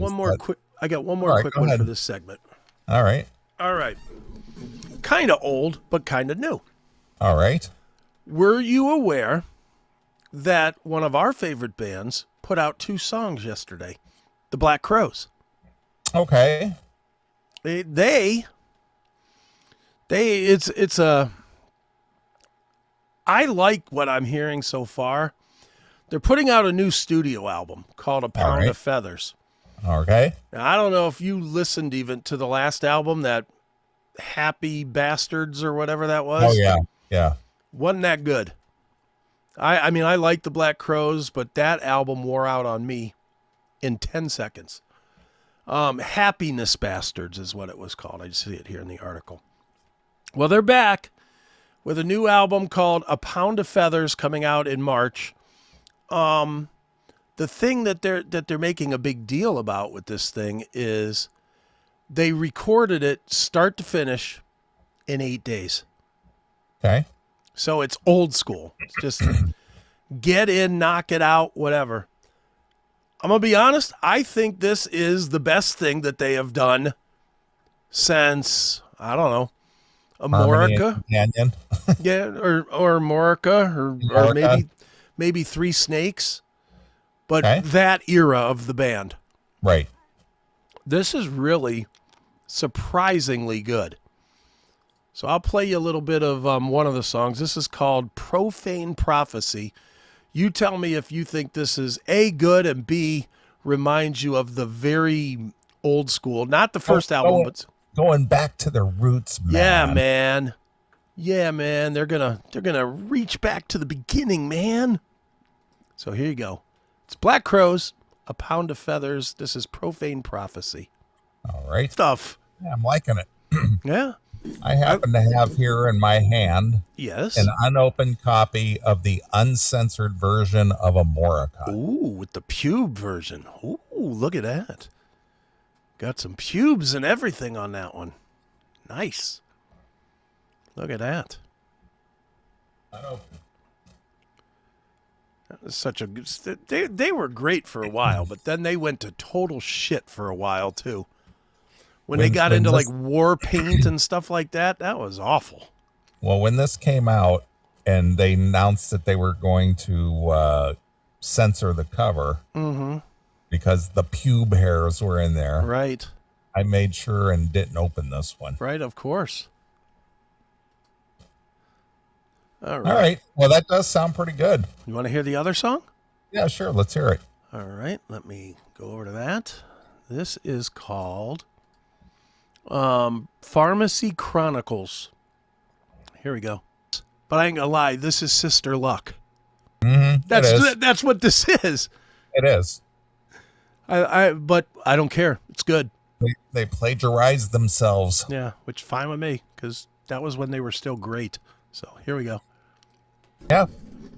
one more quick. I got one more All right, quick go one ahead. for this segment. All right. All right. Kind of old, but kind of new. All right. Were you aware that one of our favorite bands put out 2 songs yesterday? The Black Crowes. Okay. It's a. I like what I'm hearing so far. They're putting out a new studio album called A Pound of Feathers. Okay. Now, I don't know if you listened even to the last album, that Happy Bastards or whatever that was. Oh, yeah. Yeah. Wasn't that good. I mean, I like the Black Crowes, but that album wore out on me in 10 seconds. Happiness Bastards is what it was called. I just see it here in the article. Well, they're back with a new album called A Pound of Feathers coming out in March. The thing that they're making a big deal about with this thing is they recorded it start to finish in 8 days. Okay. So it's old school. It's just get in, knock it out, whatever. I'm going to be honest. I think this is the best thing that they have done since, I don't know, Amorica. Canyon. Yeah, or Amorica, or maybe Three Snakes. But that era of the band. Right. This is really surprisingly good. So I'll play you a little bit of one of the songs. This is called Profane Prophecy. You tell me if you think this is A, good, and B, reminds you of the very old school. Not the first album, but going back to their roots, man. Yeah, man. Yeah, man. They're gonna reach back to the beginning, man. So here you go. It's Black Crowes, A Pound of Feathers. This is Profane Prophecy. All right. Stuff. Yeah, I'm liking it. Yeah. I happen to have here in my hand an unopened copy of the uncensored version of Amorica. Ooh, with the pube version. Ooh, look at that. Got some pubes and everything on that one. Nice. Look at that. Unopened. That was such a good... They were great for a while, but then they went to total shit for a while, too. When they got into like war paint and stuff like that, that was awful. Well, when this came out and they announced that they were going to censor the cover because the pube hairs were in there. Right. I made sure and didn't open this one. Right, of course. All right. Well, that does sound pretty good. You want to hear the other song? Yeah, sure. Let's hear it. All right. Let me go over to that. This is called Pharmacy Chronicles. Here we go. But I ain't gonna lie, this is Sister Luck. That's what this is. It is. But I don't care. It's good. They plagiarized themselves. Yeah, which fine with me, because that was when they were still great. So here we go. Yeah,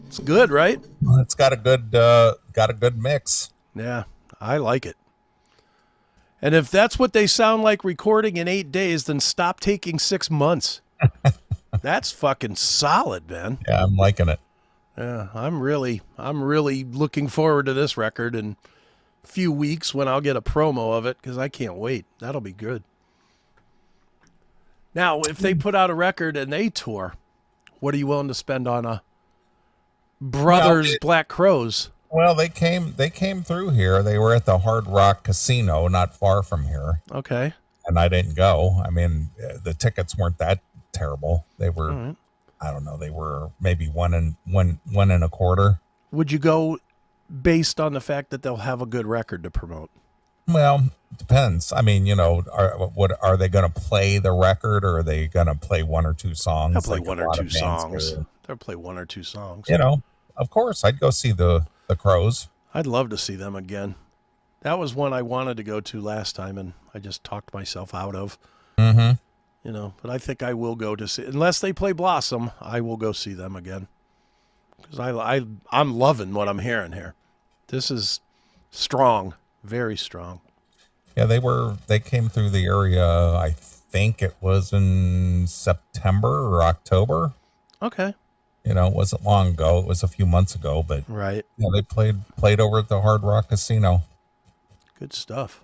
it's good, right? Well, it's got a good mix. Yeah, I like it. And if that's what they sound like recording in 8 days, then stop taking 6 months. That's fucking solid, man. Yeah, I'm liking it. Yeah, I'm really looking forward to this record in a few weeks when I'll get a promo of it, because I can't wait. That'll be good. Now, if they put out a record and they tour, what are you willing to spend on a Brothers Black Crowes? Well, they came through here. They were at the Hard Rock Casino, not far from here. Okay. And I didn't go. I mean, the tickets weren't that terrible. They were, I don't know, they were maybe one and a quarter. Would you go based on the fact that they'll have a good record to promote? Well, it depends. I mean, you know, are they going to play the record, or are they going to play one or two songs? They'll play one or two songs. They'll play one or two songs. You know, of course, I'd go see the Crowes. I'd love to see them again. That was one I wanted to go to last time, and I just talked myself out of. You know, but I think I will go to see, unless they play Blossom, I will go see them again. Because I'm loving what I'm hearing here. This is strong, very strong. Yeah, they came through the area, I think it was in September or October. Okay. You know, it wasn't long ago. It was a few months ago, but right. Yeah, they played over at the Hard Rock Casino. Good stuff.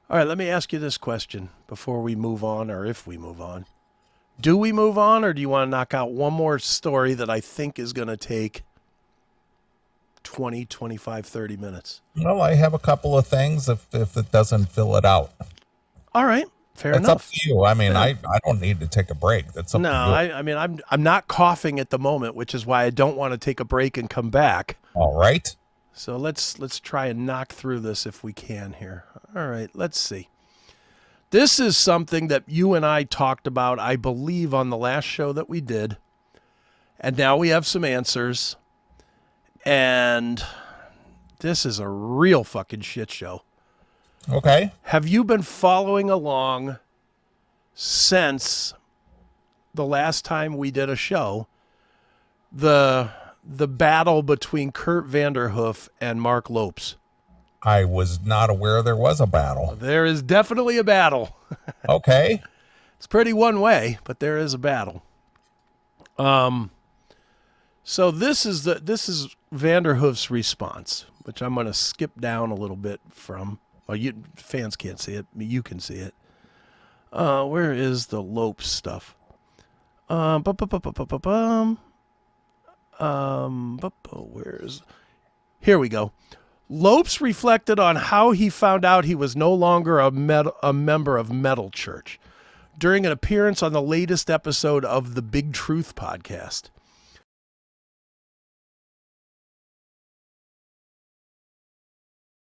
All right, let me ask you this question before we move on, or if we move on. Do we move on, or do you want to knock out one more story that I think is going to take 20, 25, 30 minutes? Well, I have a couple of things if it doesn't fill it out. All right, fair That's up enough. to you. I mean, Yeah. I don't need to take a break. That's up No, to you. I mean I'm not coughing at the moment, which is why I don't want to take a break and come back. All right. So let's try and knock through this if we can here. All right, let's see. This is something that you and I talked about, I believe, on the last show that we did. And now we have some answers. And this is a real fucking shit show. Okay. Have you been following along since the last time we did a show? The battle between Kurt Vanderhoof and Mark Lopes. I was not aware there was a battle. There is definitely a battle. Okay. It's pretty one way, but there is a battle. So this is Vanderhoof's response, which I'm going to skip down a little bit from. Well, you fans can't see it. You can see it. Where is the Lopes stuff? Where's... Here we go. Lopes reflected on how he found out he was no longer a member of Metal Church during an appearance on the latest episode of the Big Truth podcast.